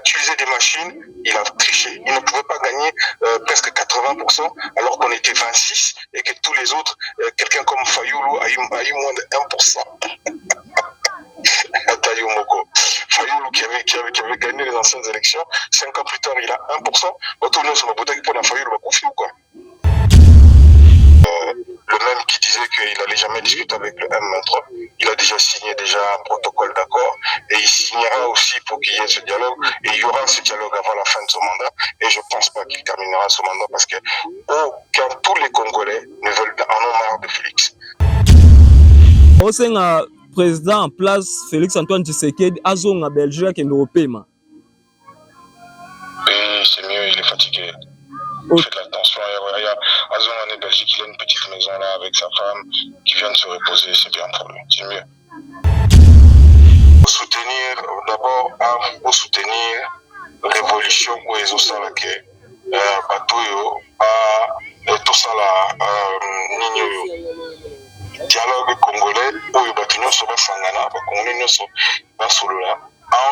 utilisé des machines, il a triché. Il ne pouvait pas gagner presque 80%, alors qu'on était 26 et que tous les autres, quelqu'un comme Fayoulou a eu moins de 1%. Tayo Moko. Fayoulou qui avait gagné les anciennes élections, 5 ans plus tard, il a 1%. Autour sur ma bouteille pour la Fayoulou, va confier ou quoi? Le même qui disait qu'il n'allait jamais discuter avec le M23, il a déjà signé un protocole d'accord et il signera aussi pour qu'il y ait ce dialogue et il y aura ce dialogue avant la fin de son mandat et je ne pense pas qu'il terminera son mandat parce que tous les Congolais en ont marre de Félix. Au sein président en place, Félix Antoine Tshisekedi, Azon à Belgique et Européen. Oui, c'est mieux, il est fatigué. Faites attention, Azon en Belgique, il a une petite maison là avec sa femme qui vient de se reposer, c'est bien pour lui, c'est mieux. Pour soutenir révolution ou les Osalake, Batoyo, tout ça là, dialogue congolais, où les bâtiments sont sangana, Congolais sont pas solo là.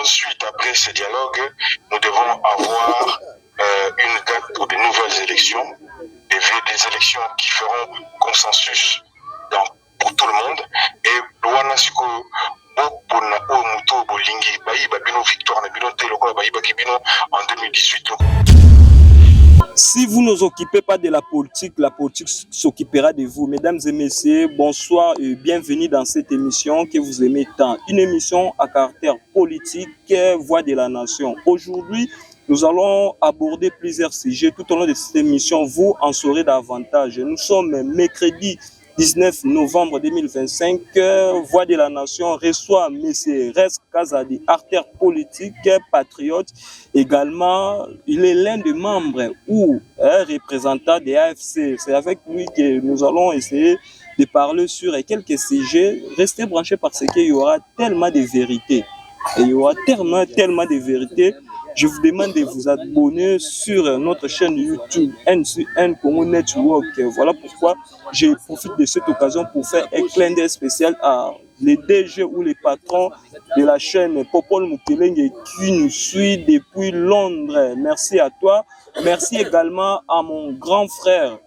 Ensuite, après ce dialogue, nous devons avoir une date pour de nouvelles élections, des élections qui feront consensus pour tout le monde. Et Luanasiko, en 2018. Si vous ne vous occupez pas de la politique s'occupera de vous. Mesdames et messieurs, bonsoir et bienvenue dans cette émission que vous aimez tant. Une émission à caractère politique, Voix de la Nation. Aujourd'hui, nous allons aborder plusieurs sujets. Tout au long de cette émission, vous en saurez davantage. Nous sommes mercredi 19 novembre 2025, Voix de la Nation reçoit M. Res Kazadi, artère politique, patriote. Également, il est l'un des membres ou représentant des AFC. C'est avec lui que nous allons essayer de parler sur quelques sujets. Restez branchés parce qu'il y aura tellement de vérités. Et il y aura tellement de vérités. Je vous demande de vous abonner sur notre chaîne YouTube NCN Congo Network. Voilà pourquoi je profite de cette occasion pour faire un clin d'œil spécial à les DG ou les patrons de la chaîne Popol Mukelenge qui nous suit depuis Londres. Merci à toi. Merci également à mon grand frère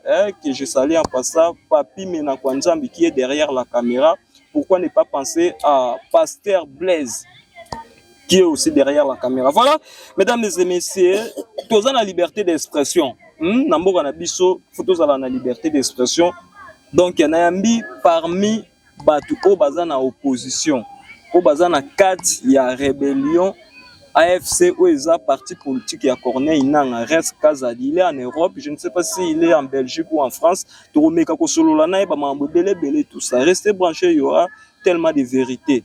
que je salue en passant, Papi Menakwanzambi qui est derrière la caméra. Pourquoi ne pas penser à Pasteur Blaise qui est aussi derrière la caméra. Voilà, mesdames et messieurs, tous dans la liberté d'expression. Namboka na biso, tous dans la liberté d'expression. Donc, il y a parmi batu au bazan à opposition, au bazan à 4, il y a rébellion, AFC ou ESA, parti politique, il y a Corneille Nanga, Res Kazadi, il est en Europe, je ne sais pas s'il est en Belgique ou en France, Toromeka Kosololana, et Bamambo Belé, tout ça. Restez branchés, il y aura tellement de vérité.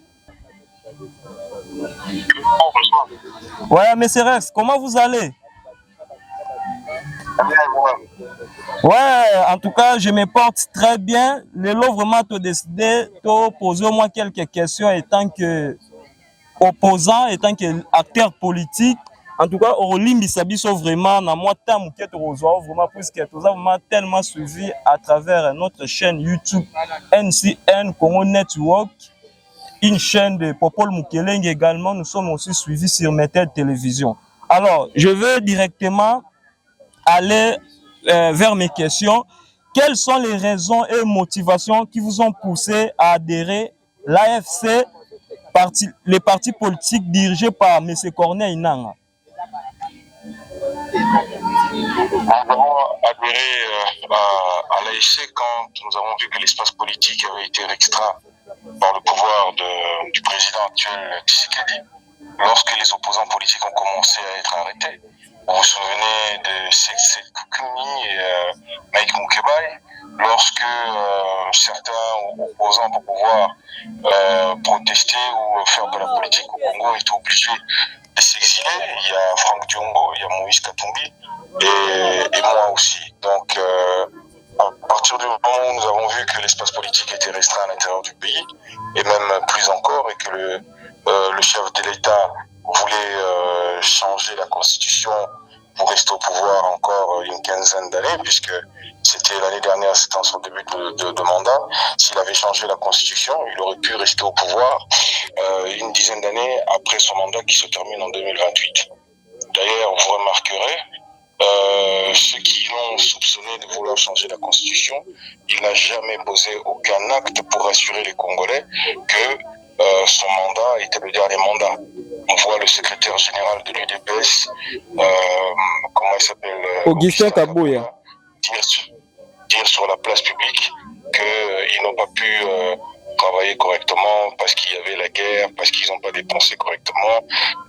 Ouais, monsieur Rex, comment vous allez? Ouais, en tout cas, je me porte très bien. Le lot vraiment te décidé de poser au moins quelques questions étant que opposant, étant que acteur politique. En tout cas, Olimbi Sabiso vraiment, na moi tant que tu reçois vraiment puisque tu as vraiment tellement suivi à travers notre chaîne YouTube NCN Congo Network. Une chaîne de Popol Mukelenge également, nous sommes aussi suivis sur Méthode Télévision. Alors, je veux directement aller vers mes questions. Quelles sont les raisons et motivations qui vous ont poussé à adhérer l'AFC, les partis politiques dirigés par M. Corneille Nanga? Nous avons adhéré à l'AFC quand nous avons vu que l'espace politique avait été restreint par le pouvoir du président actuel Tshisekedi, lorsque les opposants politiques ont commencé à être arrêtés. Vous vous souvenez de Sekou Koukouni et Mike Moukebaye, lorsque certains opposants pour pouvoir protester ou faire de la politique au Congo étaient obligés de s'exiler. Il y a Franck Diongo, il y a Moïse Katumbi et moi aussi. Donc, à partir du moment où nous avons vu que l'espace politique était restreint à l'intérieur du pays, et même plus encore, et que le chef de l'État voulait changer la constitution pour rester au pouvoir encore une quinzaine d'années, puisque c'était l'année dernière, c'était en son début de mandat, s'il avait changé la constitution, il aurait pu rester au pouvoir une dizaine d'années après son mandat qui se termine en 2028. D'ailleurs, vous remarquerez, ceux qui l'ont soupçonné de vouloir changer la constitution, il n'a jamais posé aucun acte pour rassurer les Congolais que son mandat était le dernier mandat. On voit le secrétaire général de l'UDPS, comment il s'appelle, Augustin Kabouya, dire sur la place publique qu'ils n'ont pas pu travailler correctement parce qu'il y avait la guerre, parce qu'ils n'ont pas dépensé correctement,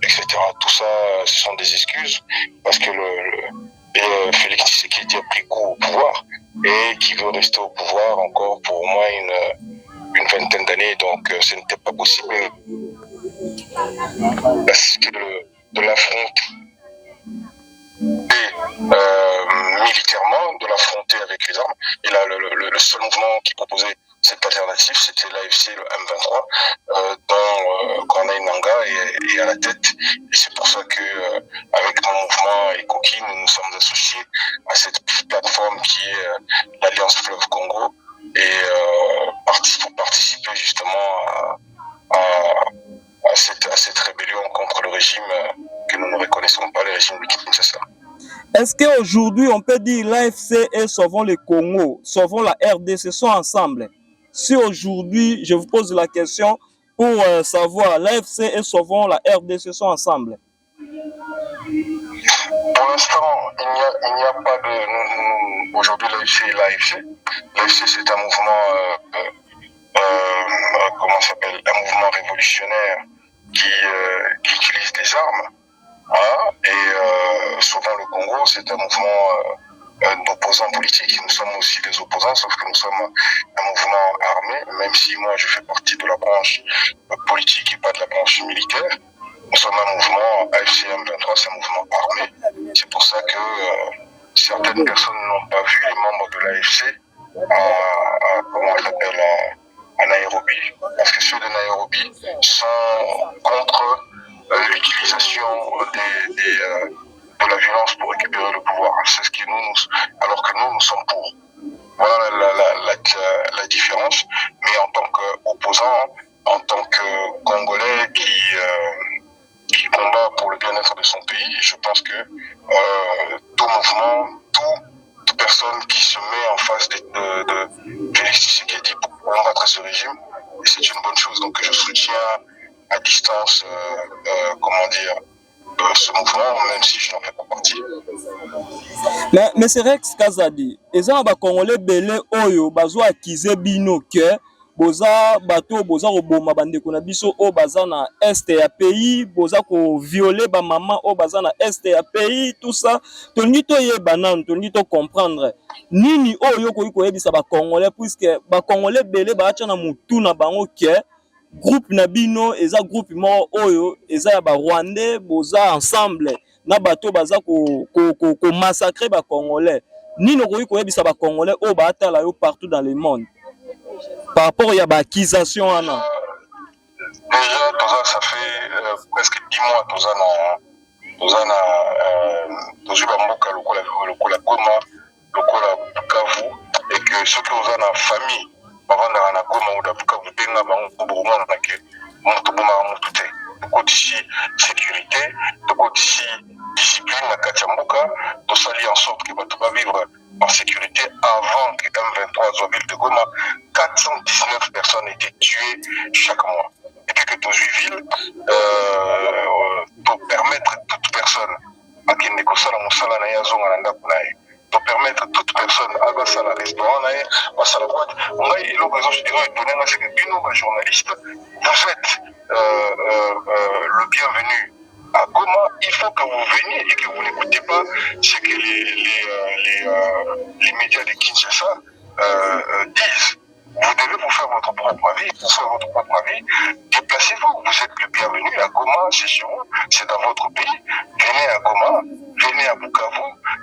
etc. Tout ça, ce sont des excuses parce que Félix Tshisekedi a pris goût au pouvoir et qui veut rester au pouvoir encore pour au moins une vingtaine d'années. Donc, ce n'était pas possible de l'affronter militairement, de l'affronter avec les armes. Et là, le seul mouvement qui proposait cette alternative, c'était l'AFC, le M23, dont Corneille Nangaa est à la tête. Et c'est pour ça que, avec mon mouvement et Koki, nous nous sommes associés à cette plateforme qui est l'Alliance Fleuve Congo, et pour participer justement à cette rébellion contre le régime que nous ne reconnaissons pas, le régime de Kinshasa. Est-ce qu'aujourd'hui, on peut dire l'AFC et Sauvons le Congo, Sauvons la RDC sont ensemble? Si aujourd'hui, je vous pose la question pour savoir, l'AFC et Sauvons la RDC sont ensemble? Pour l'instant, il n'y a pas de... Aujourd'hui, l'AFC est l'AFC. L'AFC, c'est un mouvement... comment ça s'appelle, un mouvement révolutionnaire qui utilise des armes. Hein, et Sauvons le Congo, c'est un mouvement d'opposants politiques. Nous sommes aussi des opposants, sauf que nous sommes un mouvement armé, même si moi je fais partie de la branche politique et pas de la branche militaire. Nous sommes un mouvement, AFC M23, c'est un mouvement armé. C'est pour ça que certaines personnes n'ont pas vu les membres de l'AFC comment on l'appelle, à Nairobi, parce que ceux de Nairobi sont contre l'utilisation de la violence pour récupérer le pouvoir. C'est ce qui alors que nous sommes pour. Voilà la différence. Mais en tant qu'opposant, en tant que Congolais qui combat pour le bien-être de son pays, je pense que tout mouvement, toute personne qui se met en face de Félix Tshisekedi pour combattre ce régime, et c'est une bonne chose. Donc je soutiens à distance, comment dire, ce mouvement, même si je n'en fais pas partie. Mais c'est Rex Kazadi, et ça, les Congolais belé oyo bazo akize bino que boza bato boza roboma bandeko na biso o baza na est ya pays, boza ko violer ba maman o baza na est ya pays, tout ça tolingi to yeba nanu, tolingi to comprendre nini oyo koyi koyebisa ba Congolais, puisque ba Congolais belé ba acha na mutu na bango que groupe na bino eza groupe mo oyo eza ya ba Rwandais, boza ensemble na bato baza ko massacrer ba Congolais. Nino koyi koyebisa ba Congolais o ba atala yo partout dans le monde par rapport à l'accusation. Déjà, ça fait presque 10 mois que nous avons Goma, lokola Bukavu, et que ceux qui ont en famille, avant d'aller Goma ou Bukavu, sécurité, discipline, de s'allier en sorte que tu vas vivre en sécurité avant que M23 soit ville de Goma. 419 personnes étaient tuées chaque mois. Et puis que Tozuiville doit permettre à toute personne à qui ne connaît pas Moussala doit permettre à toute personne à passer la restaurant, à passer la boîte. On a eu l'occasion, je dirais, de donner à nos journalistes, vous êtes le bienvenu à Goma. Il faut que vous veniez et que vous n'écoutez pas ce que les médias de Kinshasa disent. Vous devez vous faire votre propre avis. Pour faire votre propre avis, déplacez-vous. Vous êtes le bienvenu à Goma, c'est chez vous, c'est dans votre pays. Venez à Goma, venez à Bukavu,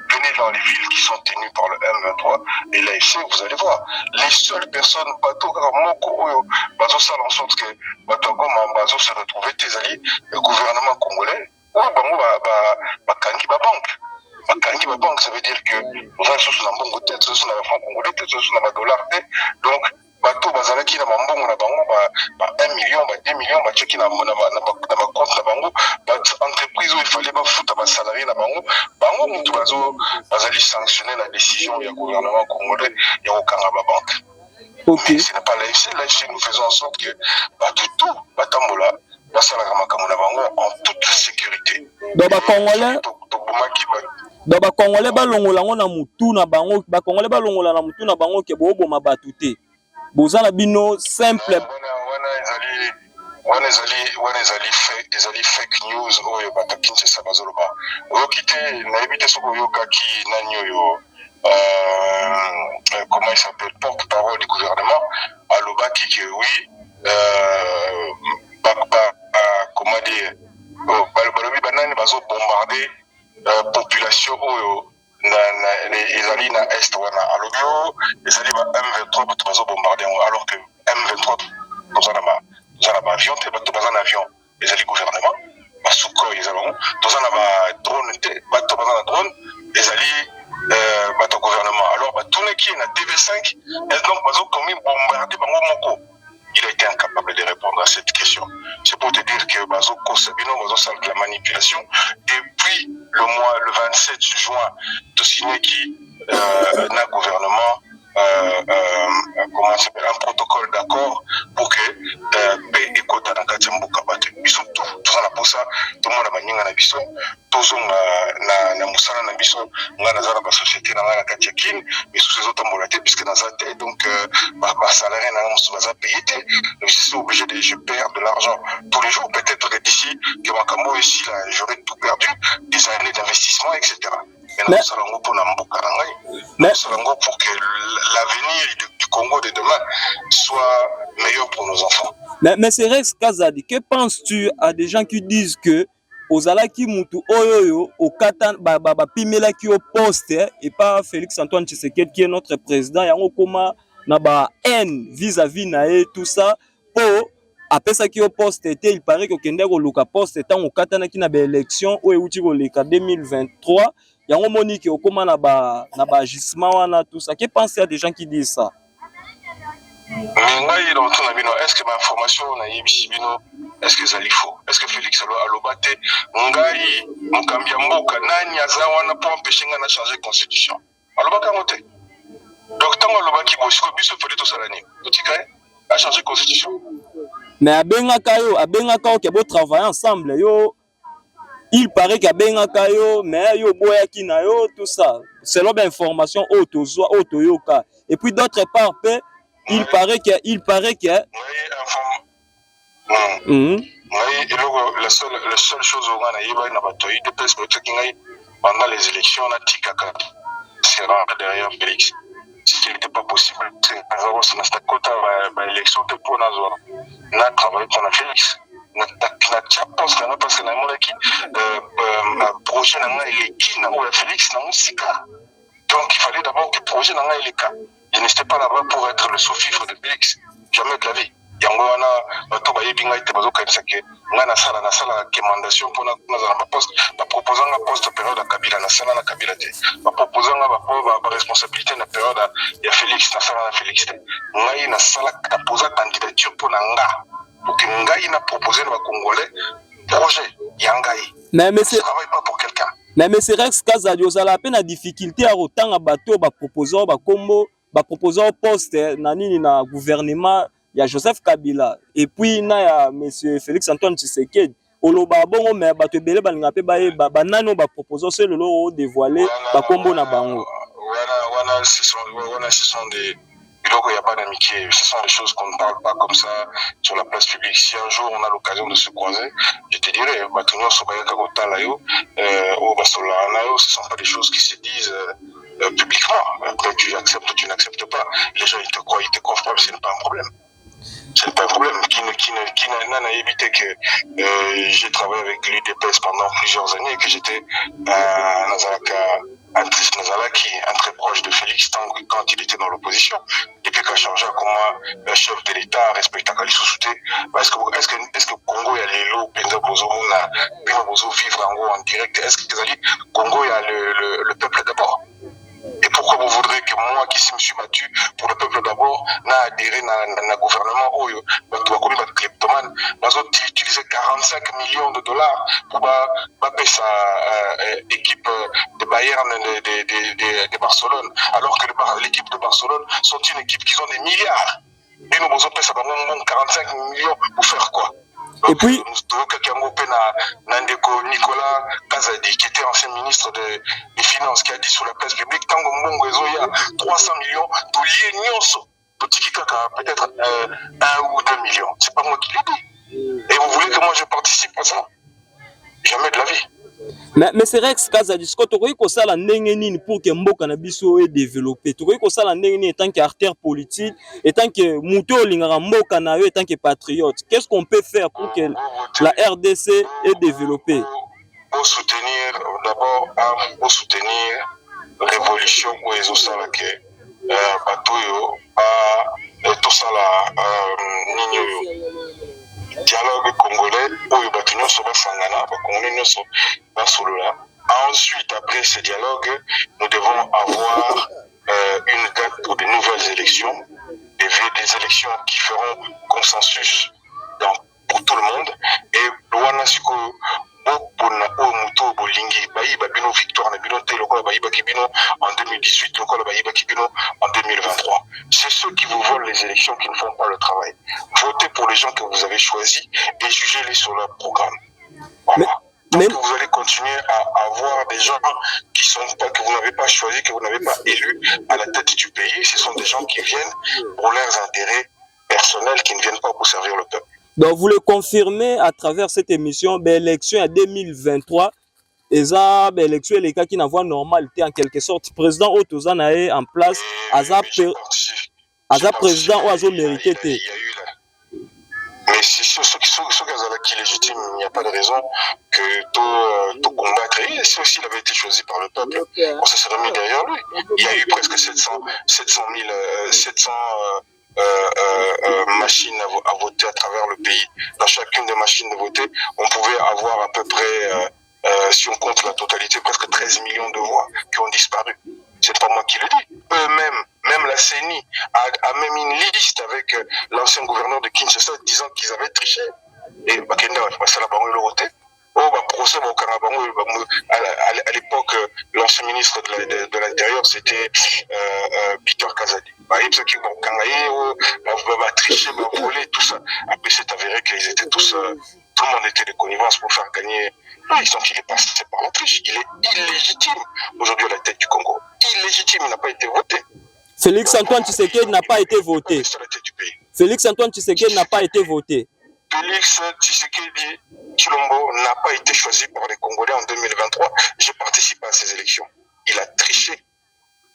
venez dans les villes qui sont tenues par le M23 et l'AFC, vous allez voir. Les seules personnes, bateau, Moko, bateau, ça en sorte que bateau Goma, bateau se retrouver tes alliés, le gouvernement congolais, ou Kangi Banque. Kangi Banque, ça veut dire que nous avons sous la banque tête, sous la franc congolais, sous la dollar. Donc, bateau bazalaki na mambongo na bango ba 1 million, ba 2 millions, ba tcheki na compte na bango, ba entreprise entreprise où il fallait pas foutre ma salarié na bango bango mutu bazali sanctionner la décision du gouvernement congolais et au Kangaba Banque. Okay. Ce n'est pas l'AFC. L'AFC, nous faisons en sorte que de tout batambola basalaka makambo na bango en toute sécurité. Donc ba Congolais balongola ngo na mutu na bango, ba Congolais balongola na mutu na bango ke boboma batu te. Bozala bino simple. Wana ezali fake news oyo batakinse sa bazoloba. Oyo kite na ebite soko yo kaki nani oyo comment il s'appelle, porte-parole du gouvernement, à l'Obaki que oui, comment dire, balobi banane bazo bombarder population oyo les alliés na est wana alobio les alliés M23 bazo bombarder alors que M23 dans un avion te dans un avion les alliés gouvernement basuko ils allons dans un drone bato dans un drone les alliés bato gouvernement alors tout le qui est na TV5 et donc bazo commis bombarder bango moko. Il a été incapable de répondre à cette question. C'est pour te dire que Bazo Kosabino, Bazo Sal de la manipulation, depuis le 27 juin, de signer qui n'a gouvernement, comment ça s'appelle, un protocole d'accord pour que paix et quota dans Katimbuka Bate. Ils sont tous en la posa, tout le monde a manié en abisso, tous na Moussana na biso, na Nazara la société dans la Katiakin, mais sous ces autres molatés, puisque dans sa tête, donc, salarié n'a pas payé. Je suis obligé je perds de l'argent tous les jours. Peut-être que d'ici, que Makambo ici, là, j'aurais tout perdu, des années d'investissement, etc. Mais nous allons pour pour que l'avenir du Congo de demain soit meilleur pour nos enfants. Mais c'est Rex Kazadi, que penses-tu à des gens qui disent que ozalaki mutu oyoyo okata pimela ki au poste et pas Félix Antoine Tshisekedi qui est notre président yango koma na ba haine vis-à-vis na et tout ça pour après ça qui au poste était il paraît que kende ko luka poste tant okata na ki na ba élection o euti ko leka 2023 yango moni ki okoma na ba agissement wana tout ça. Que penser à des gens qui disent ça? Mais ngai dans ton abino est-ce que ma information na yebisi bino est-ce que ça faux? Est-ce que Félix alobate ngai mukambia mboka nani azawana pour empêcher nga na changer constitution alobaka ngote donc tant alobaki bosiko biso fallait to salani tout ikaye a changer constitution mais abengaka yo ke bo travailler ensemble yo il paraît qu'abengaka yo mais yo boyaki na yo tout ça selon l'information auto yoka et puis d'autre part il paraît que la seule chose au Ghana, il y a une bataille de peste pendant les élections, on a dit c'est derrière Félix. Ce qui n'était pas possible, c'est par exemple, c'est notre quota l'élection de pour Nazor. On a travaillé pour la Félix. On a parce que projet n'a Félix n'a pas. Donc il fallait d'abord que le projet n'a pas les cas. Il n'était pas là-bas pour être le sous-fifre de Félix. Jamais de la vie. Yango wana bato bayebinga ite bazokanisa ke nga nasala recommandation mpona nazala baposte baproposanga poste période ya Kabila nasala na Kabila te baproposanga baresponsabilité na période ya Félix nasala na Félix te ngai nasalaka posa candidature mpona nga pour que ngai na proposer na bacongolais projet ya ngai mais c'est travaille pas pour quelqu'un. Mais c'est Rex Kazadi ozala pe na difficulté ya kotanga bato baproposeur bakombo baproposeur poste na nini na gouvernement il y a Joseph Kabila et puis na ya monsieur Félix Antoine Tshisekedi oloba bongo mais bato belé balinga pe ba nano ba proposeur c'est le lo dévoiler ba kombo na bango wana ce sont des donc il n'y a pas d'amitié, ce sont des choses qu'on ne parle pas comme ça sur la place publique. Si un jour on a l'occasion de se croiser, je te dirais, ce ne sont pas des choses qui se disent publiquement. Après tu acceptes ou tu n'acceptes pas. Les gens ils te croient pas, mais ce n'est pas un problème. C'est pas un problème. Qui n'a évité que j'ai travaillé avec l'UDPS pendant plusieurs années et que j'étais un très proche de Félix quand il était dans l'opposition. Et puis quand changé comme chef de l'État respectant Kali Soussouté, est-ce que Congo y a les lots, Penza Bozo, vivre en direct, est-ce que Congo y a le peuple d'abord? Et pour pourquoi vous voudrez que moi qui me suis battu pour le peuple d'abord, n'a adhéré dans le gouvernement, donc kleptomane, nous avons utilisé 45 millions de dollars pour payer sa équipe de Bayern de Barcelone, alors que l'équipe de Barcelone sont une équipe qui ont des milliards. Et nous avons payé ça 45 millions pour faire quoi? Et puis, Nicolas Kazadi, qui était ancien ministre des Finances, qui a dit sur la place publique, tant que il y a 300 millions, peut-être 1 ou 2 millions. C'est pas moi qui l'ai dit. Et vous voulez que moi je participe à ça? Jamais de la vie. Mais c'est Rex Kazadi, ce que tu as ça la nengeni pour que Mboka na biso est développé. Tu as ça la nengeni en tant qu'artère politique, et tant que Mouto Lingara Mboka na en tant que patriote. Qu'est-ce qu'on peut faire pour que la RDC est développée? Pour soutenir, d'abord, pour soutenir la révolution où ils ont ça là que Batoyo a tout ça là dialogue congolais où bato nyonso basangana bakongolais nyonso basolola. Ensuite, après ce dialogue, nous devons avoir une date pour de nouvelles élections, des élections qui feront consensus pour tout le monde. Et Luana Siko Bopona Omuto Bolingi Baïba Bino Victoire Nabino Telokola Baïba Kibino en 2018, Lokola Baïba Kibino en 2023. C'est ceux qui vous volent les élections qui ne font pas le travail. Votez pour les gens que vous avez choisis et jugez-les sur leur programme. Voilà. Donc vous allez continuer à avoir des gens qui sont pas, que vous n'avez pas choisis, que vous n'avez pas élus à la tête du pays. Ce sont des gens qui viennent pour leurs intérêts personnels, qui ne viennent pas pour servir le peuple. Donc vous le confirmez à travers cette émission, l'élection en 2023, et ça, l'élection est les cas qui n'a pas normalité en quelque sorte. Président Otozan est en place, Aza président ou Azo mérité. Mais si ceux qui légitime, il n'y a pas de raison que tout combattre. Et si aussi il avait été choisi par le peuple, on se serait mis derrière lui. Il y a eu presque 700 machines à voter à travers le pays. Dans chacune des machines de voter, on pouvait avoir à peu près, si on compte la totalité, presque 13 millions de voix qui ont disparu. C'est pas moi qui le dis. Eux-mêmes, même la CENI a même une liste avec l'ancien gouverneur de Kinshasa disant qu'ils avaient triché. Et Bakenda va passer la banque le voté. Procès à l'époque, l'ancien ministre de l'Intérieur, c'était Peter Kazadi. Ceux qui ont triché, volé, tout ça. Après, c'est avéré qu'ils étaient tous, tout le monde était de connivence pour faire gagner. Il est passé par la triche. Il est illégitime aujourd'hui à la tête du Congo. Illégitime, il n'a pas été voté. Félix Antoine Tshisekedi n'a pas été voté. Félix Antoine Tshisekedi n'a pas été voté. Félix Tshisekedi Tshilombo n'a pas été choisi par les Congolais en 2023. J'ai participé à ces élections. Il a triché.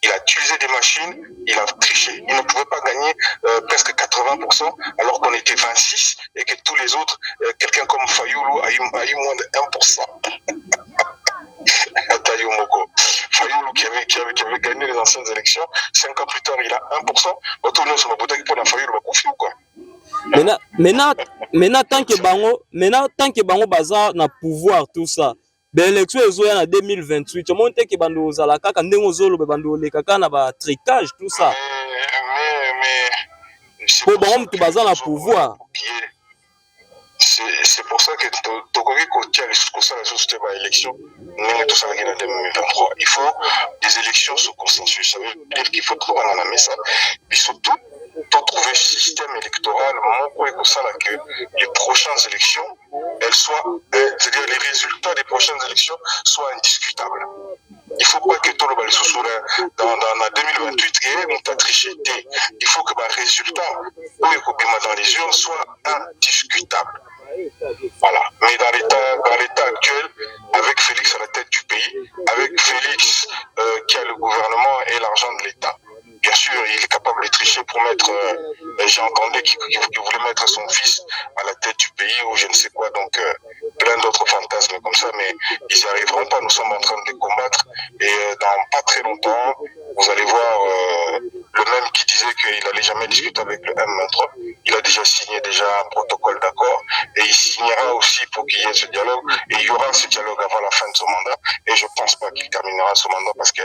Il a utilisé des machines, il a triché. Il ne pouvait pas gagner presque 80% alors qu'on était 26 et que tous les autres, quelqu'un comme Fayoulou a eu moins de 1%. Fayoulou qui avait gagné les anciennes élections, 5 ans plus tard il a 1%. Maintenant, tant que Bango Baza na pouvoir, tout ça, l'élection est en 2028. Comment est-ce que Bando Zalaka, quand on zolo, Bando le kaka na ba tricage, tout ça. Pour Bango tu Baza na pouvoir. C'est pour ça que Tokoki Kotia les sociétés par élection, mais tout ça en 2023. Il faut des élections sous consensus. Ça veut dire qu'il faut trouver un message. Puis surtout, pour trouver un système électoral, que les prochaines élections, elles soient, c'est-à-dire les résultats des prochaines élections soient indiscutables. Il ne faut pas que tout le monde dans 2028 on a triché. Il faut que le résultat dans les urnes soit indiscutable. Voilà. Mais dans l'état actuel, avec Félix à la tête du pays, avec Félix qui a le gouvernement et l'argent de l'État, bien sûr, il est capable de tricher pour mettre, j'ai entendu qu'il voulait mettre son fils à la tête du pays ou je ne sais quoi, donc plein d'autres fantasmes comme ça, mais ils n'y arriveront pas. Nous sommes en train de les combattre et dans pas très longtemps, vous allez voir le même qui disait qu'il n'allait jamais discuter avec le M23. Il a déjà signé un protocole d'accord et il signera aussi pour qu'il y ait ce dialogue et il y aura ce dialogue avant la fin de son mandat et je ne pense pas qu'il terminera son mandat parce que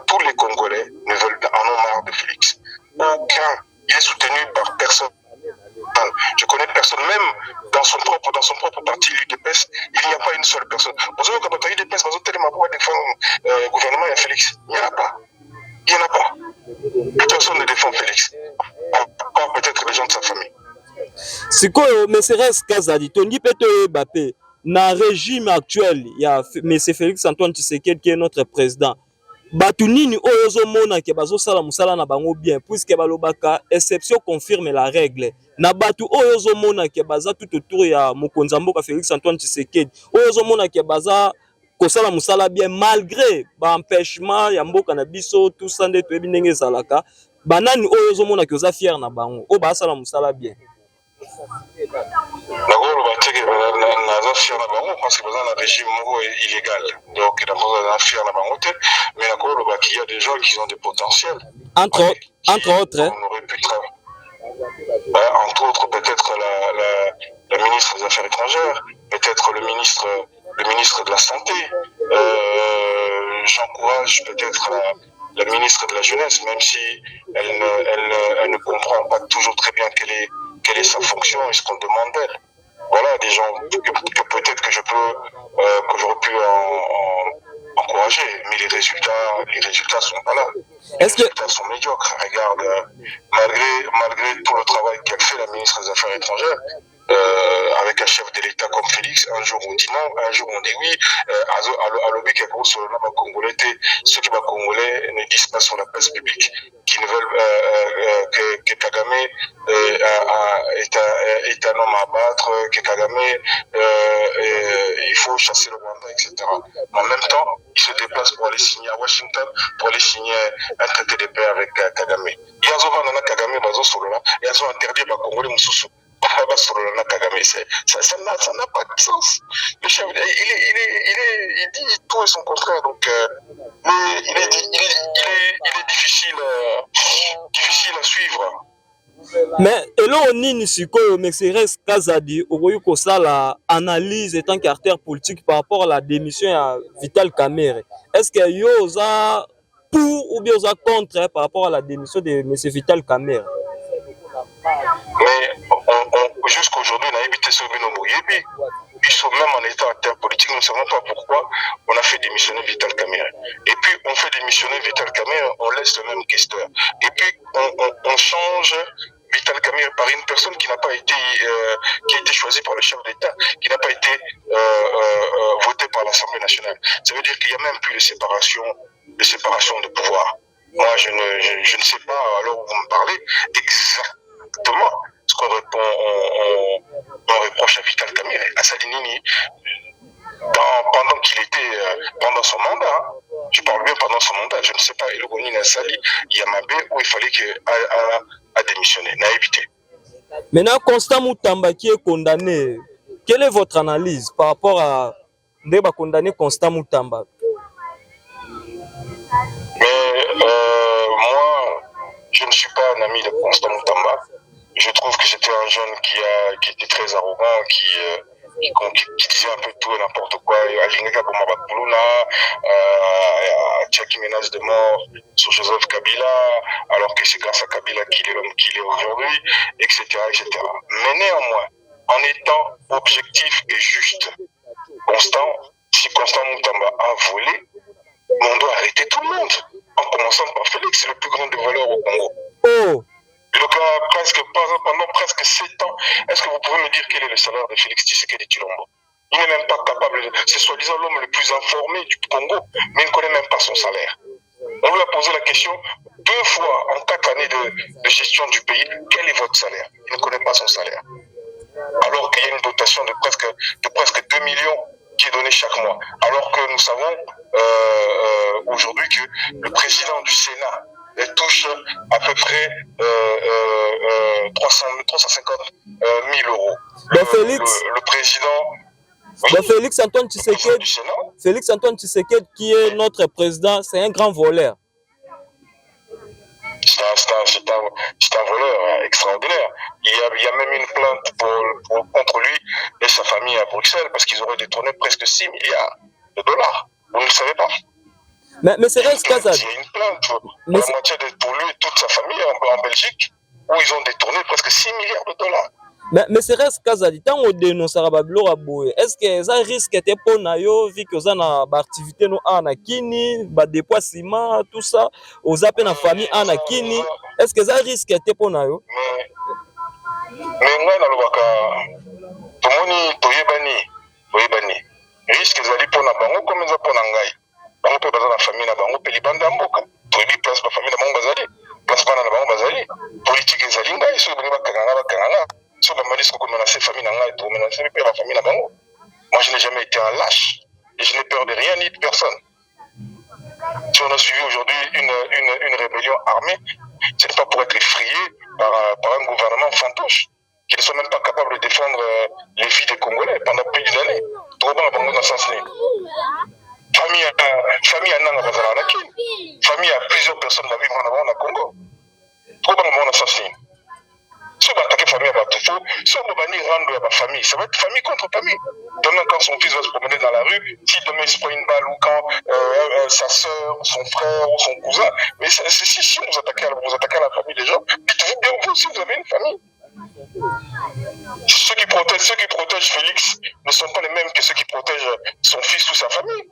tous les Congolais ne veulent en ont marre de Félix. Aucun. Il est soutenu par personne. Je connais personne, même dans son propre parti, l'UDPS, il n'y a pas une seule personne. Vous savez, quand l'UDPS, vous avez le gouvernement, il y a Félix. Il n'y en a pas. Il n'y en a pas. Personne ne défend Félix. À part peut-être les gens de sa famille. Sikoyo, mais c'est reste Kazadi. Tondi Peto Mbappé, dans le régime actuel, il y a M. Félix Antoine Tshisekedi qui est notre président. Batu nini oyo ozomona ke bazosala musala na bango bien puisque balobaka exception confirme la règle na batu oyo ozomona ke baza tout autour ya mokonzi mboka Félix Antoine Tshisekedi oyo ozomona ke baza kosala musala bien malgré ba empêchement ya mboka na biso tout ça nde toyebi ndenge ezalaka banani oyo ozomona ke oza fier na bango oyo basala musala bien. D'abord, naza fier na bango parce que dans un régime illégal. Donc, naza fier na bango, mais il y a des gens qui ont des potentiels. Entre autres. On aurait pu entre autres, peut-être la ministre des Affaires étrangères, peut-être le ministre de la Santé. J'encourage peut-être la ministre de la Jeunesse, même si elle ne comprend pas toujours très bien quelle est sa fonction et ce qu'on demande d'elle. Voilà des gens que peut-être que j'aurais pu encourager, mais les résultats sont pas là. Les résultats sont médiocres. Regarde, malgré tout le travail qu'a fait la ministre des Affaires étrangères, avec un chef de l'État comme Félix, un jour on dit non, un jour on dit oui. À l'objet qu'il y a sur le nom congolais, ceux qui sont congolais ne disent pas sur la place publique qui ne veulent que Kagame est un homme à abattre, que Kagame il faut chasser le Rwanda, etc. En même temps, il se déplace pour aller signer à Washington, pour aller signer un traité de paix avec Kagame. Il y a un Kagame, il y a un interdit à Congolais Moussoussou. Ça n'a pas de sens. Le chef, il dit tout et son contraire. Donc, mais il est difficile à suivre. Mais eloko nini sikoyo Mexeres Kazadi okoki kosala analyse en tant qu'acteur politique par rapport à la démission ya Vital Kamerhe. Est-ce que yo oza pour ou bien oza contre par rapport à la démission de M. Vital Kamerhe? Mais jusqu'à aujourd'hui, on a évité ce Binomo Yebi. Ils sont même en état acteur politique, nous ne savons pas pourquoi on a fait démissionner Vital Kamerhe. Et puis on fait démissionner Vital Kamerhe, on laisse le même questeur. Et puis on change Vital Kamerhe par une personne qui n'a pas été qui a été choisie par le chef d'État, qui n'a pas été votée par l'Assemblée nationale. Ça veut dire qu'il n'y a même plus de séparation de pouvoir. Moi, je ne sais pas, alors où vous me parlez, exactement ce qu'on reproche à Vital Kamerhe, à Salinini, pendant qu'il était, pendant son mandat, je parle bien pendant son mandat, je ne sais pas, il y a Sali, Yamabe, où il fallait qu'il a démissionné, n'a évité. Maintenant, Constant Moutamba qui est condamné, quelle est votre analyse par rapport à Ndeba condamné Constant Moutamba? Mais moi, je ne suis pas un ami de Constant Moutamba. Je trouve que c'était un jeune qui était très arrogant, qui disait un peu tout et n'importe quoi. Tchaki menace de mort sur Joseph Kabila, alors que c'est grâce à Kabila qu'il est l'homme qu'il est aujourd'hui, etc., etc. Mais néanmoins, en étant objectif et juste, si Constant Moutamba a volé, on doit arrêter tout le monde, en commençant par Félix, c'est le plus grand des voleurs au Congo. Oh. Pendant presque 7 ans, est-ce que vous pouvez me dire quel est le salaire de Félix Tshisekedi Tshilombo? Il n'est même pas capable, c'est soi-disant l'homme le plus informé du Congo, mais il ne connaît même pas son salaire. On lui a posé la question 2 fois en 4 années de gestion du pays, quel est votre salaire? Il ne connaît pas son salaire. Alors qu'il y a une dotation de presque 2 millions qui est donnée chaque mois. Alors que nous savons aujourd'hui que le président du Sénat elle touche à peu près 350 000 euros. Le président... Oui, Félix Antoine Tshisekedi, qui est notre président, c'est un grand voleur. C'est un voleur extraordinaire. Il y a même une plainte contre lui et sa famille à Bruxelles parce qu'ils auraient détourné presque 6 milliards de dollars. Vous ne le savez pas. Mais c'est vrai, Kazad. Il y a une plainte pour la moitié pour lui et toute sa famille en Belgique où ils ont détourné presque 6 milliards de dollars. Mais c'est vrai, Kazad. Tant qu'on dénonce Babylora Boye, est-ce que ça risque d'être pour nous, vu que ça a une activité nous en Kini, des dépôts ciment, tout ça, aux appels en famille en Kini, est-ce que ça risque d'être pour nous? Mais moi, dans le waka, tout le monde toyebani, risque zali pour na bango comme ça pour nangai. Bango pe baza na famille na bango pe libanda mboka. Toyebi place ba famille na bango bazali, place bana na bango bazali. Politique ezali ngai so bani bakanga. So ba mali ko menacer famille na ngai, to menacer pe la famille na bango. Moi je n'ai jamais été un lâche et je n'ai peur de rien ni de personne. Si on a suivi aujourd'hui une rébellion armée, ce n'est pas pour être effrayé par un gouvernement fantoche qui ne sont même pas capables de défendre les vies des Congolais pendant plus d'une année. Trop bon dans le sens famille à Nanga Bazaraki, famille à plusieurs personnes dans le Congo. Trop bon dans le sens si on va attaquer famille à Batufo, si on va rendre à ma famille, ça va être famille contre famille. Demain, quand son fils va se promener dans la rue, si demain il se prend une balle ou quand sa soeur, son frère ou son cousin, mais si vous attaquez à la famille des gens, dites-vous bien vous si vous avez une famille. Ceux qui protègent Félix ne sont pas les mêmes que ceux qui protègent son fils ou sa famille.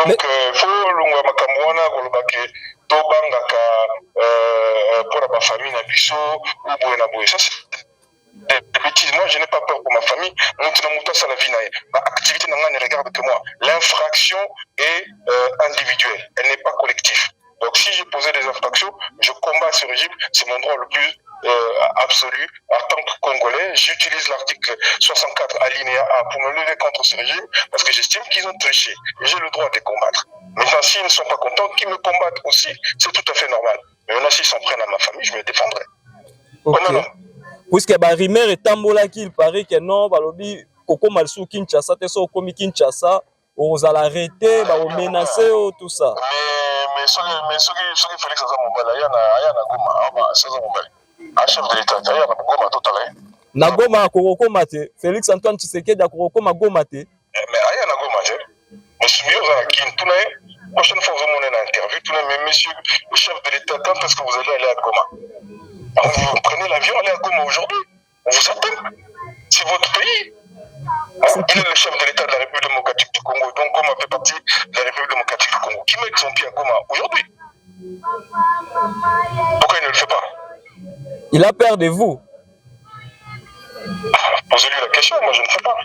Donc, il faut l'ongwa makamwana kolobake to bangaka pour la famille na biso ou boye na boye. Ça c'est des bêtises. Moi je n'ai pas peur pour ma famille. Maintenant ça la vie na activité nanga ne regarde que moi. L'infraction est individuelle, elle n'est pas collective. Donc si j'ai posé des infractions, je combats ce régime, c'est mon droit le plus absolu. En tant que Congolais, j'utilise l'article 64 alinéa A pour me lever contre ce régime parce que j'estime qu'ils ont triché et j'ai le droit de les combattre. Maintenant, s'ils ne sont pas contents, qu'ils me combattent aussi, c'est tout à fait normal. Mais maintenant, s'ils s'en prennent à ma famille, je me défendrai. Okay. Oh, non. Puisque Barimer est tambolaki, il paraît que non, Balobi, Koko Malsou Kinshasa, Teso Komi Kinshasa, on va l'arrêter, on va menacer, tout ça. Mais ceux qui Félix Azamobala, il y a un Goma, c'est Azamobala. Un chef de l'État, il y a un Goma total. Nagoma Koroko Mate, Félix Antoine Tshisekedi a Koroko Magomate. Mais il y a un Goma, mais je suis mieux à Kintouna. Prochaine fois, vous avez une interview, mais monsieur le chef de l'État, quand est-ce que vous allez aller à Goma? Vous prenez l'avion, allez à Goma aujourd'hui. On vous attend. C'est votre pays. Il est le chef de l'État de la République démocratique du Congo. Donc Goma fait partie de la République démocratique du Congo. Qui met son pied à Goma aujourd'hui? Pourquoi il ne le fait pas? Il a peur de vous. Posez-lui la question, moi je ne sais pas.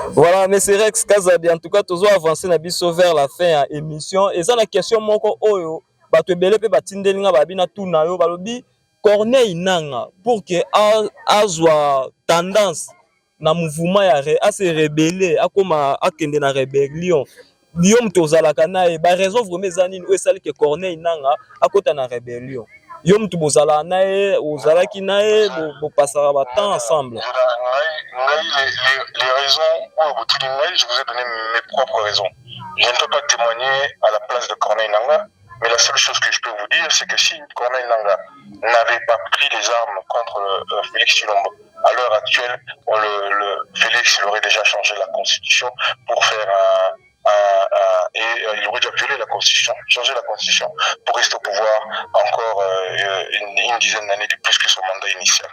Voilà, mais c'est Rex Kazadi. En tout cas, toujours avancé vers la fin de l'émission. Et ça, la question, moko oyo, bato ebele pe batindelinga babina tuna yo balobi Corneille Nanga pour que azwa tendance na mouvement ya a se rebeller akoma akende na rébellion. Yom tozalaka na e ba raison vraiment zanini o esali que Corneille Nanga akota na rébellion. Yom tu bozala na e ozalaki na e bo passera ba temps ensemble. Les raisons, je vous ai donné mes propres raisons. Je ne peux pas témoigner à la place de Corneille Nanga, mais la seule chose que je peux vous dire, c'est que si Corneille Nanga n'avait pas pris les armes contre Félix Tshilombo, à l'heure actuelle, Félix aurait déjà changé la constitution pour faire il aurait déjà violé la constitution, changé la constitution pour rester au pouvoir encore une dizaine d'années de plus que son mandat initial.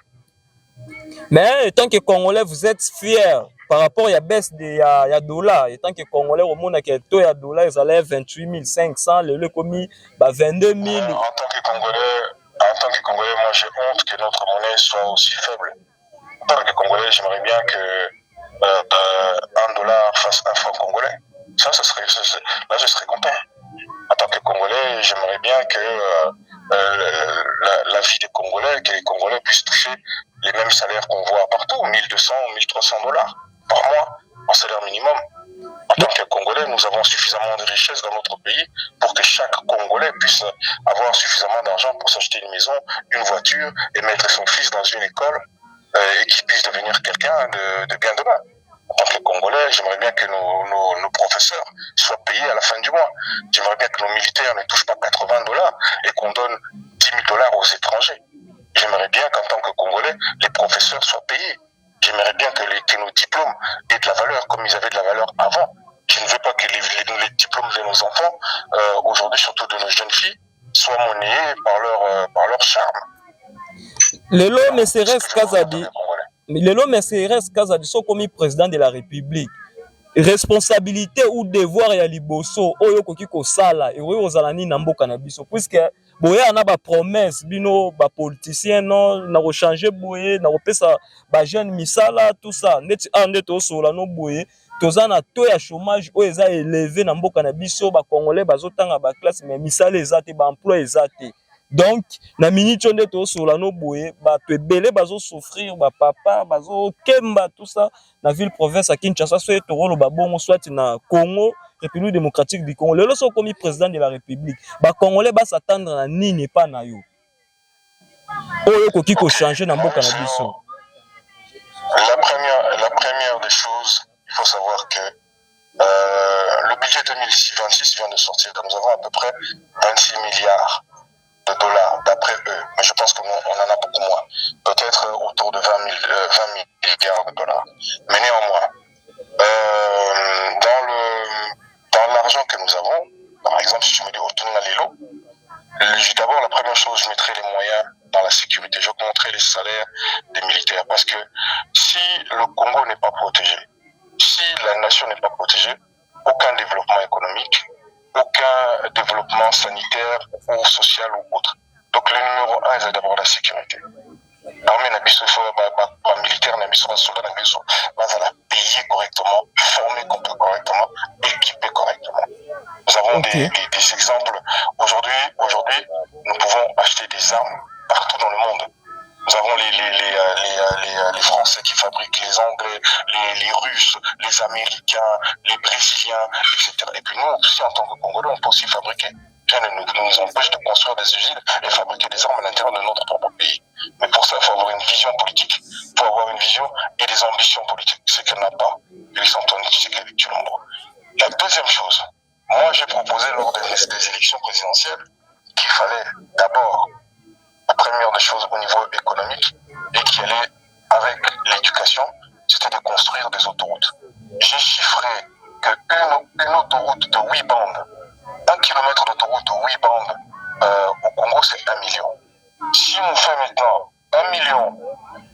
Mais tant que Congolais, vous êtes fiers par rapport à la baisse de dollars. Et tant que Congolais, au monde, que le taux de dollars, ils allaient 28 500, le commis, 22 000. En tant que Congolais, moi j'ai honte que notre monnaie soit aussi faible. En tant que Congolais, j'aimerais bien que $1 fasse 1 franc congolais. Ça serait, là je serais content. En tant que Congolais, j'aimerais bien que la vie des Congolais, que les Congolais puissent toucher les mêmes salaires qu'on voit partout, $1 200 $1 300 par mois en salaire minimum. En tant que Congolais, nous avons suffisamment de richesses dans notre pays pour que chaque Congolais puisse avoir suffisamment d'argent pour s'acheter une maison, une voiture et mettre son fils dans une école et qu'il puisse devenir quelqu'un de bien demain. En tant que Congolais, j'aimerais bien que nos professeurs soient payés à la fin du mois. J'aimerais bien que nos militaires ne touchent pas $80 et qu'on donne $10 000 aux étrangers. J'aimerais bien qu'en tant que Congolais, les professeurs soient payés. J'aimerais bien que nos diplômes aient de la valeur comme ils avaient de la valeur avant. Je ne veux pas que les diplômes de nos enfants, aujourd'hui surtout de nos jeunes filles, soient monnayés par leur charme. Lelo Messeres Kazadi, Lelo Messeres Kazadi, sont comme président de la République. Responsabilité ou devoir ya liboso oyo koki kosala et oyo ozala ni na mboka na biso puisque boye na ba promesse bino ba politicien non na ko changer boye na ko pesa ba jeune misala tout ça neti ande to sola no boye tozana to ya chômage oyo eza élevé na mboka na biso ba congolais bazotanga ba classe mais misala ezate ba emploi ezate. Donc na minute nde to sola no boye bato ebele bazo souffrir ba papa bazo kemba tout ça na ville province à Kinshasa soit tokolo ba bongo soit na Congo République démocratique du Congo lelo so komi président de la République ba congolais ba s'attendre na nini pas na yo oyo koki ko changer na mboka na biso. La première des choses, il faut savoir que le budget 2026 vient de sortir. Nous avons à peu près 26 milliards de dollars d'après eux, mais je pense qu'on en a beaucoup moins, peut-être autour de 20 milliards de dollars. Mais néanmoins, dans l'argent que nous avons, par exemple, si tu me dis Otuna Lelo, d'abord la première chose, je mettrai les moyens dans la sécurité, j'augmenterai les salaires des militaires, parce que si le Congo n'est pas protégé, si la nation n'est pas protégée, aucun développement économique, aucun développement sanitaire ou social ou autre. Donc le numéro 1, c'est d'abord la sécurité. L'armée n'a pas militaire, n'a pas soldat, n'a pas payer correctement, former correctement, équiper correctement. Nous avons des exemples. Aujourd'hui, nous pouvons acheter des armes partout dans le monde. Nous avons les Français qui fabriquent, les Anglais, les Russes, les Américains, les Brésiliens, etc. Et puis nous aussi, en tant que Congolais, on peut aussi fabriquer. Rien ne nous empêche de construire des usines et fabriquer des armes à l'intérieur de notre propre pays. Mais pour ça, il faut avoir une vision politique. Il faut avoir une vision et des ambitions politiques. C'est qu'elle n'a pas. Félix-Antoine Tshisekedi Tshilombo. La deuxième chose, moi j'ai proposé lors des élections présidentielles qu'il fallait d'abord, la première des choses au niveau économique, et qui allait avec l'éducation, c'était de construire des autoroutes. J'ai chiffré qu'une autoroute de 8 bandes, 1 kilomètre d'autoroute de 8 bandes au Congo, c'est 1 million. Si on fait maintenant 1 million,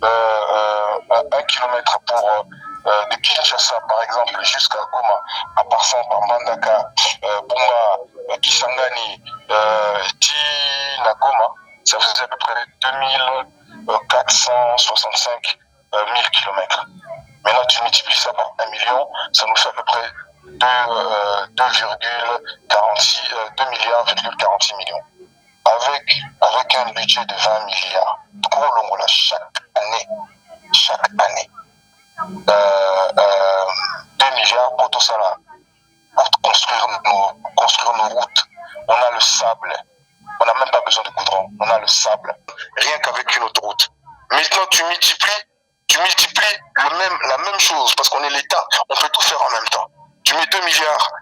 1 kilomètre pour de Kinshasa, par exemple, jusqu'à Goma, en passant par Mbandaka, Bunga, Kisangani, Tinagoma, ça faisait à peu près 2465 000 kilomètres. Maintenant, tu multiplies ça par 1 million, ça nous fait à peu près 2 milliards, 46 millions. Avec un budget de 20 milliards, chaque année, 2 milliards pour tout ça là, pour construire nos routes. On a le sable, on n'a même pas besoin de goudron, on a le sable, rien qu'avec une autoroute. Maintenant tu multiplies la même chose, parce qu'on est l'État, on peut tout faire en même temps. Tu mets 2 milliards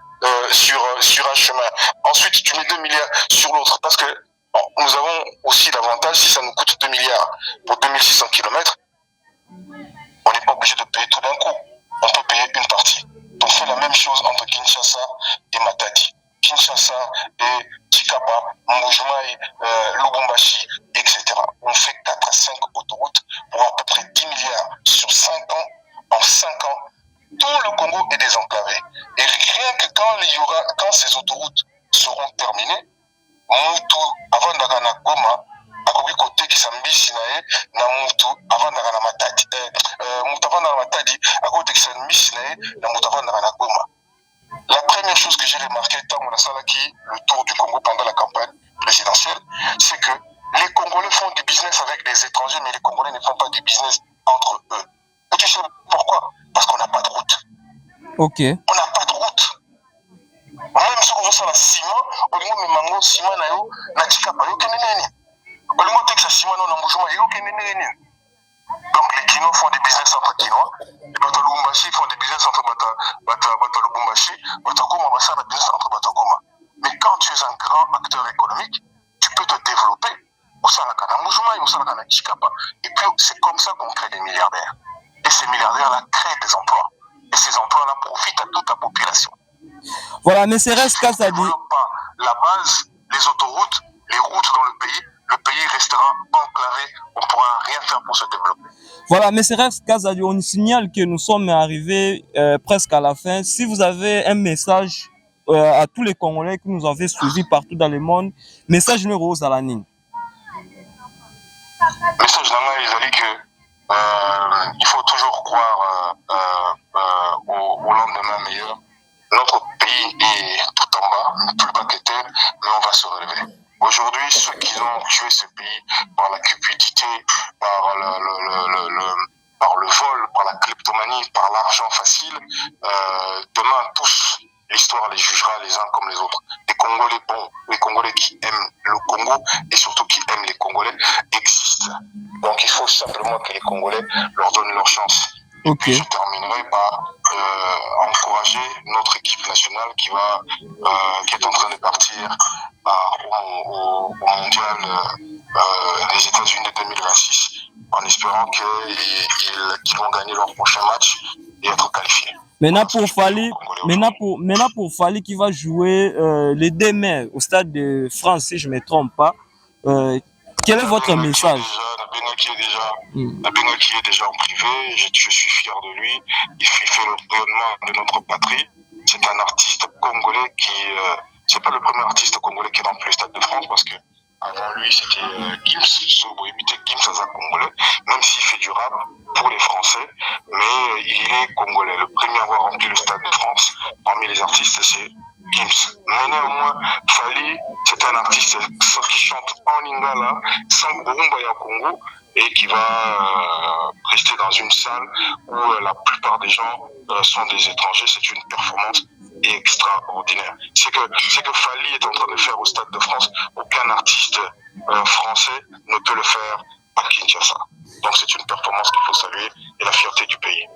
sur un chemin, ensuite tu mets 2 milliards sur l'autre, parce que nous avons aussi l'avantage, si ça nous coûte 2 milliards pour 2600 km, on n'est pas obligé de payer tout d'un coup, on peut payer une partie. On fait la même chose entre Kinshasa et Matadi, Kinshasa et Chikapa, Mbujimai, Lubumbashi, etc. On fait 4 à 5 autoroutes pour à peu près 10 milliards sur 5 ans. En 5 ans, tout le Congo est désenclavé. Et rien que quand ces autoroutes seront terminées, Moutou, avant d'agana Goma, akoki kotekisa mbisi na ye na mutu avant d'agana Matadi. Mutu avant d'agana Matadi, akoki kotekisa mbisi na ye na mutu avant d'agana Goma. La première chose que j'ai remarqué tant on a salaki le tour du Congo pendant la campagne présidentielle, c'est que les Congolais font du business avec des étrangers, mais les Congolais ne font pas du business entre eux. Et tu sais pourquoi? Parce qu'on n'a pas de route. Ok. On n'a pas de ciment na yo na Chikapa yo kende nini olingo teksa ciment na Mbushuma yo kende nini. Donc les Kinois font des business entre Kinois, les Bato-Lubumbashi font des business entre Bato-Lubumbashi, Bato-Goma va faire des business entre Bato-Goma. Mais quand tu es un grand acteur économique, tu peux te développer au Salakana Mbushuma et au Salakana Chikapa. Et puis c'est comme ça qu'on crée des milliardaires. Et ces milliardaires-là créent des emplois. Et ces emplois-là profitent à toute la population. Voilà, mais c'est reste qu'à ça dit. La base, les autoroutes, les routes dans le pays restera enclavé, on ne pourra rien faire pour se développer. Voilà, mais c'est reste qu'à ça dit, on signale que nous sommes arrivés presque à la fin. Si vous avez un message à tous les Congolais qui nous avaient suivis partout dans le monde, message numéro à la ligne. Message numéro que il faut toujours croire au lendemain meilleur. Notre pays est tout en bas, plus bas que terre, mais on va se relever. Aujourd'hui, ceux qui ont tué ce pays par la cupidité, par le vol, par la kleptomanie, par l'argent facile, demain tous, l'histoire les jugera les uns comme les autres. Les Congolais bons, les Congolais qui aiment le Congo et surtout qui aiment les Congolais existent. Donc il faut simplement que les Congolais leur donnent leur chance. Et puis je terminerai par encourager notre équipe nationale qui est en train de partir au mondial des États-Unis de 2026 en espérant qu'ils vont gagner leur prochain match et être qualifiés. Maintenant pour Fali qui va jouer les 2 mai au stade de France, si je ne me trompe pas, quel est votre message? Nabenga qui est déjà en privé, je suis fier de lui, il fait le rayonnement de notre patrie. C'est un artiste congolais c'est pas le premier artiste congolais qui est dans le stade de France parce que avant lui c'était Gims, Soboibité Gims Aza congolais, même s'il fait du rap pour les Français, mais il est congolais. Le premier à avoir rempli le stade de France parmi les artistes c'est Gims. Mais néanmoins, Fali, c'est un artiste qui chante en lingala, sans Burumba ya Congo, et qui va rester dans une salle où la plupart des gens sont des étrangers. C'est une performance extraordinaire. C'est que Fali est en train de faire au Stade de France. Aucun artiste français ne peut le faire à Kinshasa. Donc c'est une performance qu'il faut saluer et la fierté du pays.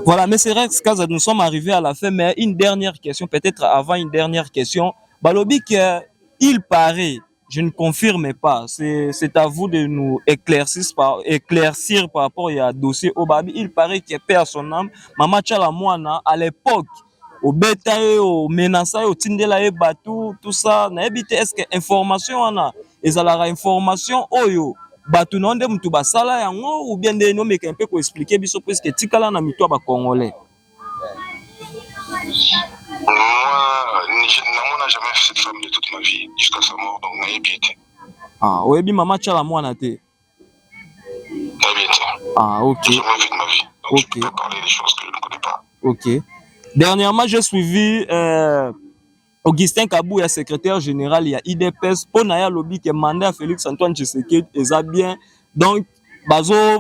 Voilà, mais c'est vrai que nous sommes arrivés à la fin, mais une dernière question, peut-être avant une dernière question. Balobi, il paraît, je ne confirme pas, c'est à vous de nous éclaircir par rapport à dossier Obabi. Il paraît que perd son âme, Mama Tchala Mouana, à l'époque, au bétail, au menaçail, au tindela et batou, tout ça, est-ce que information on a, et ça la information, oyo. Batu nonde mutu basala yango ou bien de no meka un peu ko expliquer biso presque tikala na mito ba congolais. Moi, n'a jamais fait cette femme de toute ma vie jusqu'à sa mort, donc nayebi été. Ah, oyebi Mama Tchala Mouana te. Nayebi été. Ah, ok. J'ai jamais vu de ma vie, donc je peux pas parler des choses que je ne connais pas. Ok. Dernièrement, j'ai suivi Augustin Kabouya, secrétaire général, il y a IDPS, pour Naya Lobby qui est mandé à Félix Antoine Tshisekedi, et ça bien. Donc, baza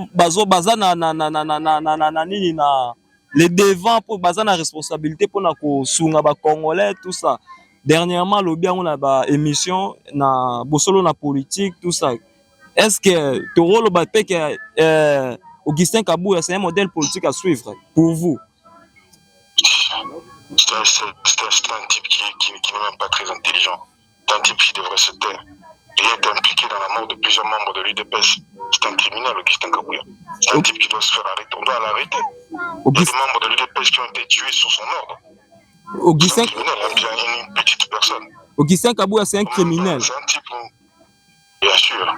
les devants pour baza na responsabilité pour na ko sunga ba Congolais, tout ça. Dernièrement, Lobby on a ba émission na bosolo na politique, tout ça. Est-ce que Toro Lobape que Augustin Kabouya c'est un modèle politique à suivre pour vous? C'est un type qui n'est même pas très intelligent. C'est un type qui devrait se taire. Il est impliqué dans la mort de plusieurs membres de l'UDPS. C'est un criminel, Augustin Kabouya. C'est un type qui doit se faire arrêter. On doit l'arrêter. Il y a des membres de l'UDPS qui ont été tués sous son ordre. C'est un criminel, une petite personne. Augustin Kabouya, c'est un criminel. C'est un type, bien sûr.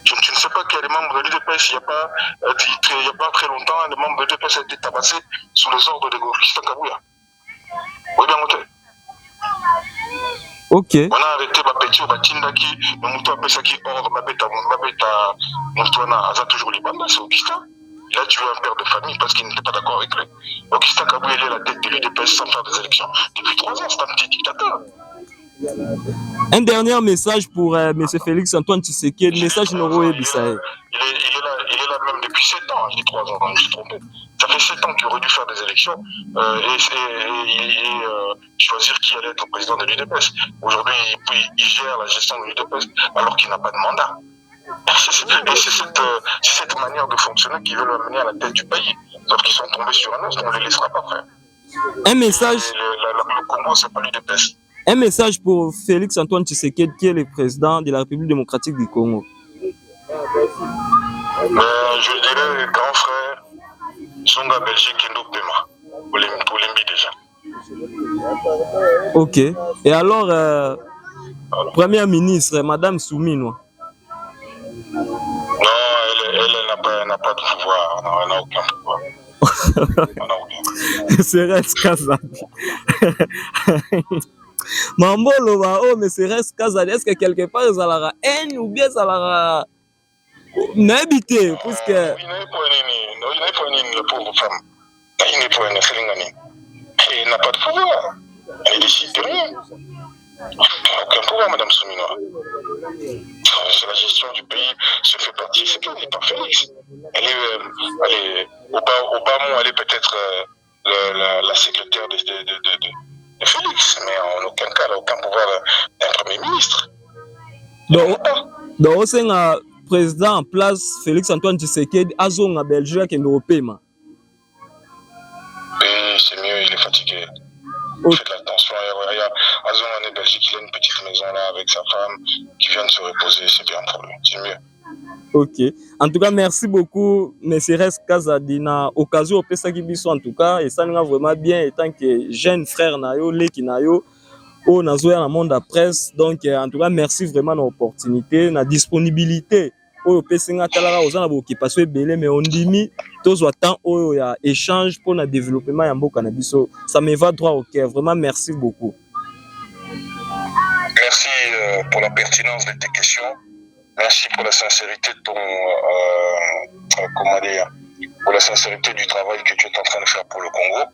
Tu ne sais pas qu'il y a des membres de l'UDPS, il n'y a pas très longtemps, les membres de l'UDPS ont été tabassés sous les ordres de Augustin Kabouya. Oui, bien noté. Ok. On a arrêté Bapeti, Batindaki, mais Moutou a fait qui ordre, Babeta, Moutouana, Aza toujours Libanda, c'est Augustin. Il a tué un père de famille parce qu'il n'était pas d'accord avec lui. Augustin Kabouya, il est la tête de l'UDPS sans faire des élections depuis 3 ans, c'est un petit dictateur. Un dernier message pour M. Félix Antoine Tshisekedi, message numéro 1. Il est là même depuis 7 ans, je dis 3 ans, je me suis trompé. Ça fait 7 ans qu'il aurait dû faire des élections choisir qui allait être président de l'UDPS. Aujourd'hui, il gère la gestion de l'UDPS alors qu'il n'a pas de mandat. Et c'est cette manière de fonctionner qui veut l'amener à la tête du pays. Sauf qu'ils sont tombés sur un os, on ne les laissera pas, frère. Un message. Le Congo, c'est pas l'UDPS. Un message pour Félix Antoine Tshisekedi, qui est le président de la République démocratique du Congo. Je dirais, grand frère, Songa Belgique Kendo Pema, pour l'Embi déjà. Ok. Et alors, Première ministre, Madame Soumino. Non, elle n'a pas de pouvoir. Non, elle n'a aucun pouvoir. Cérès Kazadi. Mambolo, oh, mais Cérès Kazadi, est-ce que quelque part, ça la haine ou bien ça la n'habité, puisque. Il n'a pas une pauvre femme. Il n'est pas une Sélingani. Elle n'a pas de pouvoir. Elle décide de rien. Aucun pouvoir, Madame Soumino. La gestion du pays se fait partie, c'est pas par Félix. Elle est au bas mot, elle est peut-être la secrétaire de Félix, mais en aucun cas, elle n'a aucun pouvoir d'un Premier ministre. Donc, au sein président en place, Félix Antoine Tshisekedi, Azon en Belgique et Européen. Oui, c'est mieux, il est fatigué. Il fait de l'attention. Azon en Belgique, il a une petite maison là avec sa femme qui vient de se reposer, c'est bien pour lui, c'est mieux. Ok. En tout cas, merci beaucoup, M. Cérès Kazadi. Na occasion, en tout cas, et ça nous a vraiment bien, étant que jeune frère Nayo, Leki Nayo, au Nazo dans le monde de la presse. Donc, en tout cas, merci vraiment de l'opportunité, la disponibilité. Au Pessinga Talara, aux gens qui passent belé, mais on dit mis, tous autant, il y a échange pour le développement de Yambo Cannabis. Ça me va droit au cœur. Vraiment, merci beaucoup. Merci pour la pertinence de tes questions. Merci pour la sincérité de ton, comment dire, pour la sincérité du travail que tu es en train de faire pour le Congo.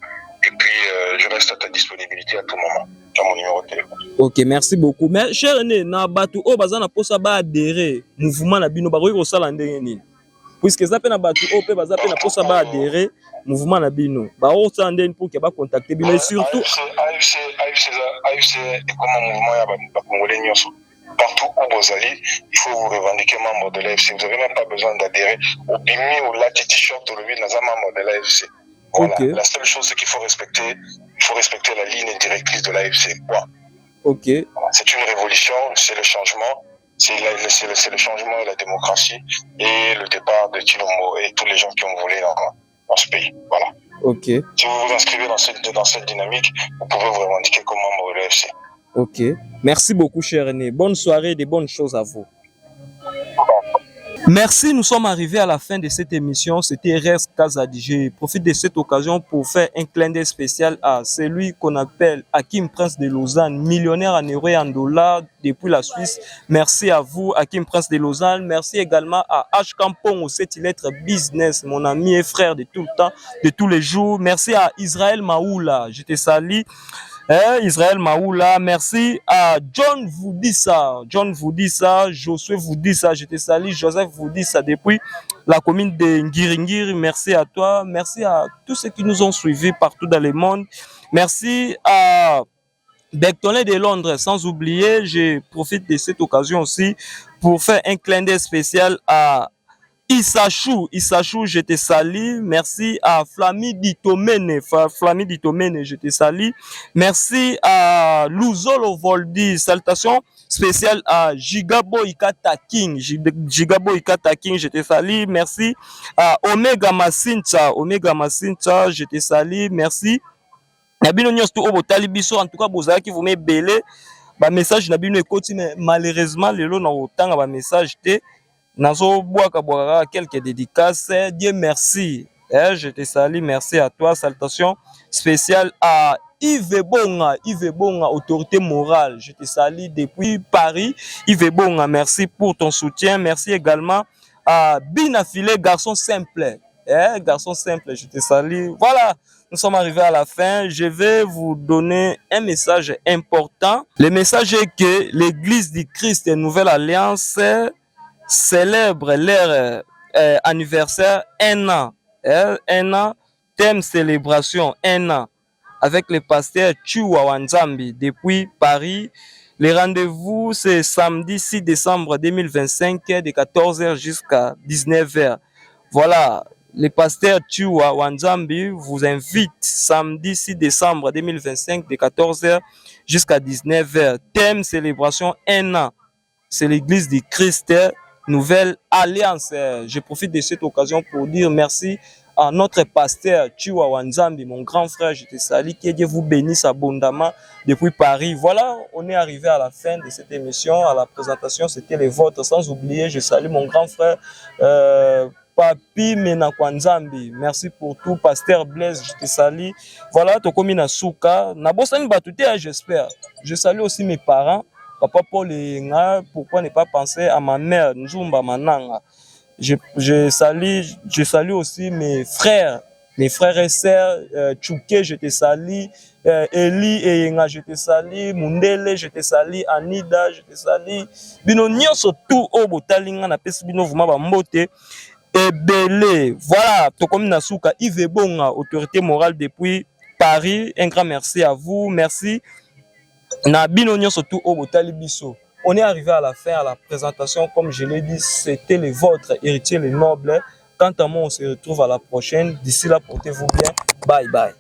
Et puis, je reste à ta disponibilité à tout moment. Tu as mon numéro de téléphone. Ok, merci beaucoup. Mais cher René, na batu o bazana posa ba adhérer mouvement na bino ba ko sala ndenge nini? Puisque ça pe na batu o pe baza pe na posa ba adhérer mouvement na bino. Ba o sala ndenge pour que ba contacter bino et surtout AFC et comme un mouvement ya ba congolais nyoso. Partout où vous allez, il faut vous revendiquer membre de l'AFC. Vous n'avez même pas besoin d'adhérer au BIMI ou la t-shirt ou le vide dans un membre de l'AFC. Voilà. Okay. La seule chose, c'est qu'il faut respecter la ligne directrice de l'AFC. Voilà. Ok. Voilà. C'est une révolution, c'est le changement, c'est le changement et la démocratie et le départ de Chilombo et tous les gens qui ont volé dans ce pays. Voilà. Ok. Si vous vous inscrivez dans cette dynamique, vous pouvez vous revendiquer comme membre de l'AFC. Ok. Merci beaucoup, cher René. Bonne soirée et de bonnes choses à vous. Merci, nous sommes arrivés à la fin de cette émission. C'était RS Kazadi. Je profite de cette occasion pour faire un clin d'œil spécial à celui qu'on appelle Hakim Prince de Lausanne, millionnaire en euros et en dollars depuis la Suisse. Merci à vous, Hakim Prince de Lausanne. Merci également à H. Campon au 7 lettres business, mon ami et frère de tout le temps, de tous les jours. Merci à Israël Maoula. Je te salue. Israël Maoula, merci à John Voudissa, Josué Voudissa, je te salue, Joseph Voudissa depuis la commune de Ngiringiri, merci à toi, merci à tous ceux qui nous ont suivis partout dans le monde, merci à Bectonnet de Londres, sans oublier, je profite de cette occasion aussi pour faire un clin d'œil spécial à Issachou, je te salue. Merci à Flamy Ditomene, je te salue. Merci à Luzolo Voldi. Salutations spéciales à Gigabo Ikata King, je te salue. Merci à Omega Masincha, je te salue. Merci. Nabino nyonso obo talibiso, en tout cas bozaki vous me belé. Ba message nabino ekoti mais malheureusement lelo na otanga ba message te. Nazo boaka quelques dédicaces. Dieu merci. Je te salue. Merci à toi. Salutations spéciales à Yves Bonga, autorité morale. Je te salue depuis Paris. Yves Bonga, merci pour ton soutien. Merci également à Binafile, garçon simple. Garçon simple, je te salue. Voilà, nous sommes arrivés à la fin. Je vais vous donner un message important. Le message est que l'Église du Christ et Nouvelle Alliance célèbre leur anniversaire un an thème célébration 1 an avec le pasteur Chua Wanzambi depuis Paris. Les rendez-vous, c'est samedi 6 décembre 2025 de 14h jusqu'à 19h. Voilà, le pasteur Chua Wanzambi vous invite samedi 6 décembre 2025 de 14h jusqu'à 19h. Thème célébration 1 an. C'est l'église du Christ, Nouvelle Alliance. Je profite de cette occasion pour dire merci à notre pasteur Chua Wanzambi, mon grand frère, je te salue, que Dieu vous bénisse abondamment depuis Paris. Voilà, on est arrivé à la fin de cette émission, à la présentation, c'était les vôtres. Sans oublier, je salue mon grand frère Papi Menakwanzambi. Merci pour tout, pasteur Blaise, je te salue. Voilà, Tokomi Nasuka, Nabosani Batute, j'espère. Je salue aussi mes parents, Papa Paul et Nga, pourquoi ne pas penser à ma mère, Nzumba Mananga. Je salue aussi mes frères et sœurs, Tchouké, je te salue, Eli et Yenga, je te salue, Mundele, je te salue, Anida, je te salue, bino nyonso tout au botalinga na pesi bino vuma ba mbote, ebele. Voilà, tokomi na suka, Yves Bonga, autorité morale depuis Paris, un grand merci à vous, merci. Na bino nyonso tout au botali biso. On est arrivé à la fin, à la présentation. Comme je l'ai dit, c'était le vôtre, héritier les nobles. Quant à moi, on se retrouve à la prochaine. D'ici là, portez-vous bien. Bye bye.